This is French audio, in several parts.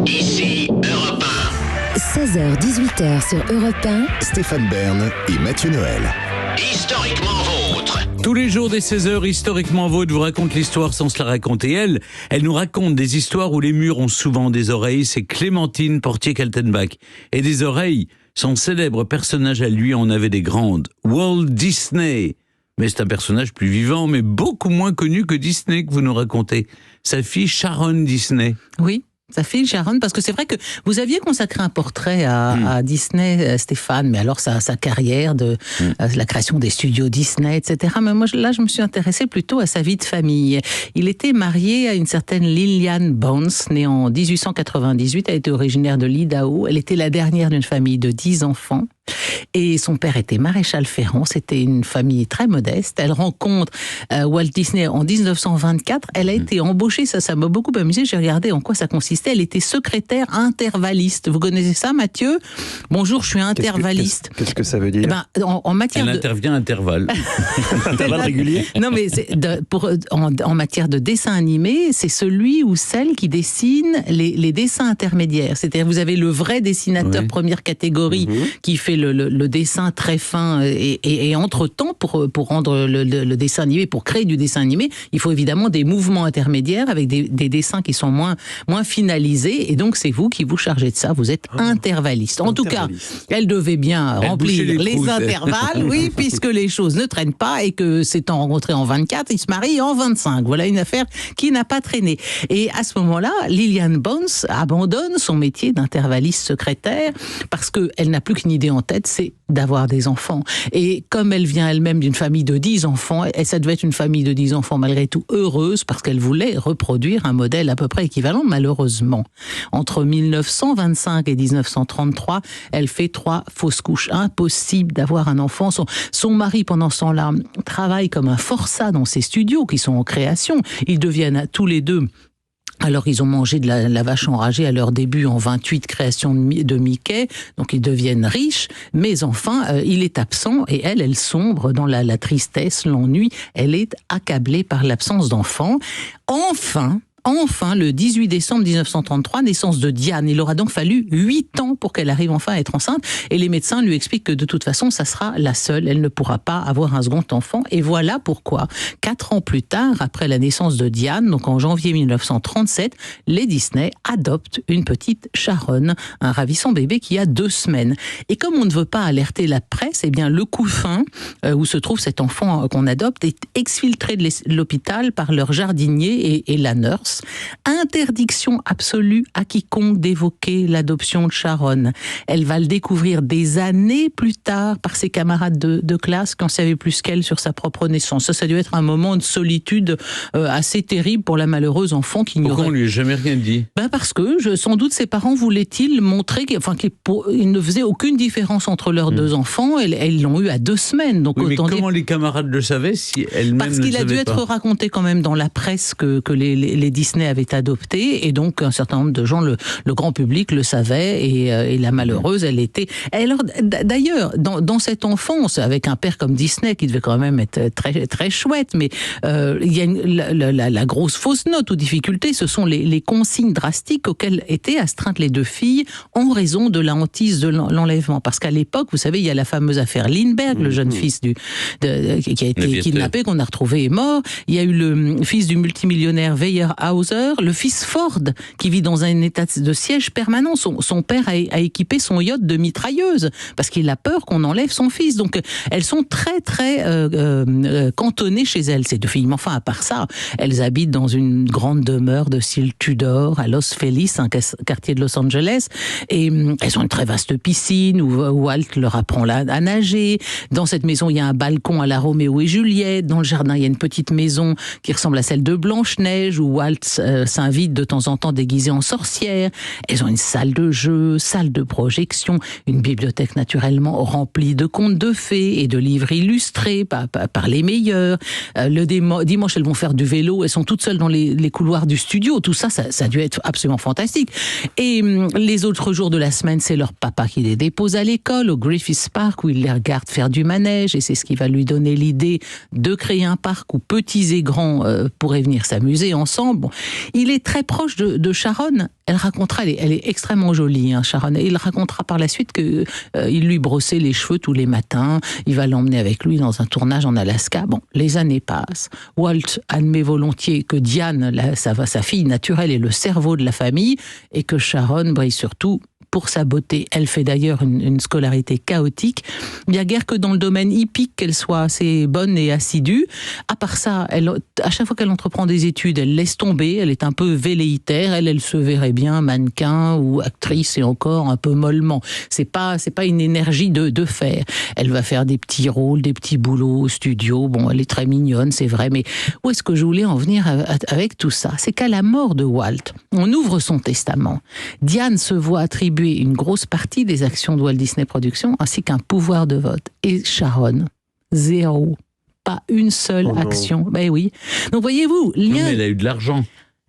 Ici Europe 1. 16h-18h sur Europe 1. Stéphane Bern et Mathieu Noël. Historiquement vôtre. Tous les jours dès 16h, Historiquement Vôtre vous raconte l'histoire sans se la raconter. Elle nous raconte des histoires où les murs ont souvent des oreilles. C'est Clémentine Portier-Kaltenbach. Et des oreilles, son célèbre personnage à lui en avait des grandes. Walt Disney. Mais c'est un personnage plus vivant, mais beaucoup moins connu que Disney que vous nous racontez. Sa fille Sharon Disney. Oui. Sa fille Sharon, parce que c'est vrai que vous aviez consacré un portrait à Disney, Stéphane, mais alors sa carrière, la création des studios Disney, etc. Mais moi, là, je me suis intéressée plutôt à sa vie de famille. Il était marié à une certaine Lillian Bones, née en 1898. Elle était originaire de l'Idaho. Elle était la dernière d'une famille de 10 enfants. Et son père était maréchal ferrant, c'était une famille très modeste. Elle rencontre Walt Disney en 1924. Elle a été embauchée, ça m'a beaucoup amusé. J'ai regardé en quoi ça consistait. Elle était secrétaire intervalliste. Vous connaissez ça, Mathieu? Bonjour, je suis intervalliste. Qu'est-ce que ça veut dire? En matière Elle intervient à intervalles. Intervalle régulier? Non, mais en matière de dessin animé, c'est celui ou celle qui dessine les dessins intermédiaires. C'est-à-dire, vous avez le vrai dessinateur première catégorie qui fait le dessin très fin et entre-temps, pour rendre le dessin animé, pour créer du dessin animé, il faut évidemment des mouvements intermédiaires avec des dessins qui sont moins finalisés, et donc c'est vous qui vous chargez de ça, vous êtes intervalliste. En tout cas, elle devait bien remplir les intervalles, oui, puisque les choses ne traînent pas et que s'étant rencontrés en 24, ils se marient en 25. Voilà une affaire qui n'a pas traîné. Et à ce moment-là, Lillian Bones abandonne son métier d'intervalliste secrétaire parce qu'elle n'a plus qu'une idée en tête, c'est d'avoir des enfants. Et comme elle vient elle-même d'une famille de 10 enfants, et ça devait être une famille de 10 enfants malgré tout heureuse, parce qu'elle voulait reproduire un modèle à peu près équivalent, malheureusement. Entre 1925 et 1933, elle fait 3 fausses couches. Impossible d'avoir un enfant. Son mari, pendant ce temps-là, travaille comme un forçat dans ses studios qui sont en création. Ils deviennent tous les deux... Alors, ils ont mangé de la vache enragée à leur début en 28 créations de Mickey, donc ils deviennent riches, mais enfin, il est absent et elle sombre dans la tristesse, l'ennui, elle est accablée par l'absence d'enfants. Enfin, le 18 décembre 1933, naissance de Diane. Il aura donc fallu 8 ans pour qu'elle arrive enfin à être enceinte. Et les médecins lui expliquent que de toute façon, ça sera la seule. Elle ne pourra pas avoir un second enfant. Et voilà pourquoi, 4 ans plus tard, après la naissance de Diane, donc en janvier 1937, les Disney adoptent une petite Sharon, un ravissant bébé qui a 2 semaines. Et comme on ne veut pas alerter la presse, eh bien, le couffin où se trouve cet enfant qu'on adopte est exfiltré de l'hôpital par leur jardinier et la nurse. Interdiction absolue à quiconque d'évoquer l'adoption de Sharon. Elle va le découvrir des années plus tard par ses camarades de classe qui en savaient plus qu'elle sur sa propre naissance. Ça a dû être un moment de solitude assez terrible pour la malheureuse enfant qui Pourquoi on lui a jamais rien dit? Parce que sans doute ses parents voulaient-ils montrer qu'ils ne faisaient aucune différence entre leurs 2 enfants. Elles l'ont eu à 2 semaines. Donc, oui, mais comment les camarades le savaient si elles-mêmes parce qu'il a dû être raconté quand même dans la presse que les Disney avait adopté, et donc un certain nombre de gens, le grand public le savait, et la malheureuse, elle était... Alors, d'ailleurs, dans cette enfance, avec un père comme Disney, qui devait quand même être très, très chouette, mais il y a la grosse fausse note ou difficulté, ce sont les consignes drastiques auxquelles étaient astreintes les 2 filles en raison de la hantise de l'enlèvement. Parce qu'à l'époque, vous savez, il y a la fameuse affaire Lindbergh, le jeune fils qui a été kidnappé, qu'on a retrouvé mort. Il y a eu le fils du multimillionnaire Weyerhaeuser, le fils Ford, qui vit dans un état de siège permanent. Son père a équipé son yacht de mitrailleuses, parce qu'il a peur qu'on enlève son fils. Donc, elles sont très, très cantonnées chez elles, ces 2 filles. Mais enfin, à part ça, elles habitent dans une grande demeure de style Tudor, à Los Feliz, un quartier de Los Angeles, et elles ont une très vaste piscine, où Walt leur apprend à nager. Dans cette maison, il y a un balcon à la Roméo et Juliette. Dans le jardin, il y a une petite maison qui ressemble à celle de Blanche-Neige, où Walt s'invitent de temps en temps déguisées en sorcières. Elles ont une salle de jeu, salle de projection, une bibliothèque naturellement remplie de contes de fées et de livres illustrés par les meilleurs. Le dimanche, elles vont faire du vélo. Elles sont toutes seules dans les couloirs du studio. Tout ça a dû être absolument fantastique. Et les autres jours de la semaine, c'est leur papa qui les dépose à l'école, au Griffith Park, où il les regarde faire du manège. Et c'est ce qui va lui donner l'idée de créer un parc où petits et grands pourraient venir s'amuser ensemble. Bon, Il est très proche de Sharon. Elle racontera, elle est extrêmement jolie, hein, Sharon. Et il racontera par la suite que il lui brossait les cheveux tous les matins. Il va l'emmener avec lui dans un tournage en Alaska. Bon, les années passent. Walt admet volontiers que Diane, sa fille naturelle, est le cerveau de la famille, et que Sharon brille surtout pour sa beauté. Elle fait d'ailleurs une scolarité chaotique. Il n'y a guère que dans le domaine hippique qu'elle soit assez bonne et assidue. À part ça, à chaque fois qu'elle entreprend des études, elle laisse tomber. Elle est un peu velléitaire. Elle se verrait bien mannequin ou actrice, et encore un peu mollement. C'est pas une énergie de faire. Elle va faire des petits rôles, des petits boulots au studio. Bon, elle est très mignonne, c'est vrai, mais où est-ce que je voulais en venir avec tout ça? C'est qu'à la mort de Walt, on ouvre son testament. Diane se voit attribuer une grosse partie des actions de Walt Disney Productions, ainsi qu'un pouvoir de vote. Et Sharon, zéro. Pas une seule action. Ben oui. Donc voyez-vous, Non, mais elle a eu de l'argent.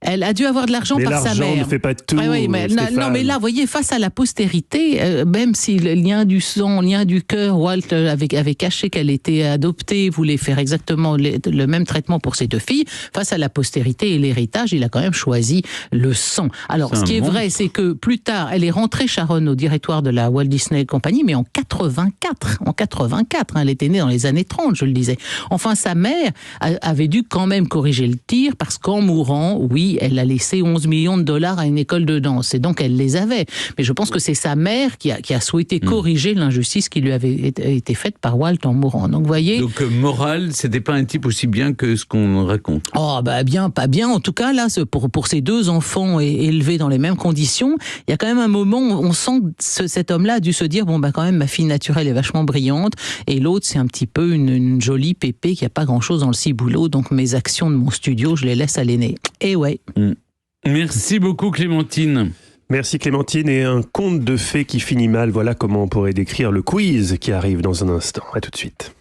Elle a dû avoir de l'argent par sa mère. L'argent ne fait pas tout. Oui, mais non, mais là, vous voyez, face à la postérité, même si le lien du sang, le lien du cœur, Walt avait caché qu'elle était adoptée, voulait faire exactement le même traitement pour ses deux filles, face à la postérité et l'héritage, il a quand même choisi le sang. Alors, ce qui est vrai, c'est que plus tard, elle est rentrée, Sharon, au directoire de la Walt Disney Company, mais en 84. En 84, hein, elle était née dans les années 30, je le disais. Enfin, sa mère avait dû quand même corriger le tir, parce qu'en mourant, oui, elle a laissé 11 millions de dollars à une école de danse, et donc elle les avait. Mais je pense que c'est sa mère qui a souhaité corriger l'injustice qui lui avait été faite par Walt en mourant. Donc, vous voyez. Donc, moral, c'était pas un type aussi bien que ce qu'on raconte. Oh, bah, bien, pas bien. En tout cas, là, pour ces deux enfants élevés dans les mêmes conditions, il y a quand même un moment où on sent que cet homme-là a dû se dire, bon, bah, quand même, ma fille naturelle est vachement brillante, et l'autre, c'est un petit peu une jolie pépé qui a pas grand-chose dans le ciboulot, donc mes actions de mon studio, je les laisse à l'aîné. Et ouais. Merci beaucoup, Clémentine. Merci Clémentine, et un conte de fées qui finit mal, voilà comment on pourrait décrire le quiz qui arrive dans un instant. À tout de suite.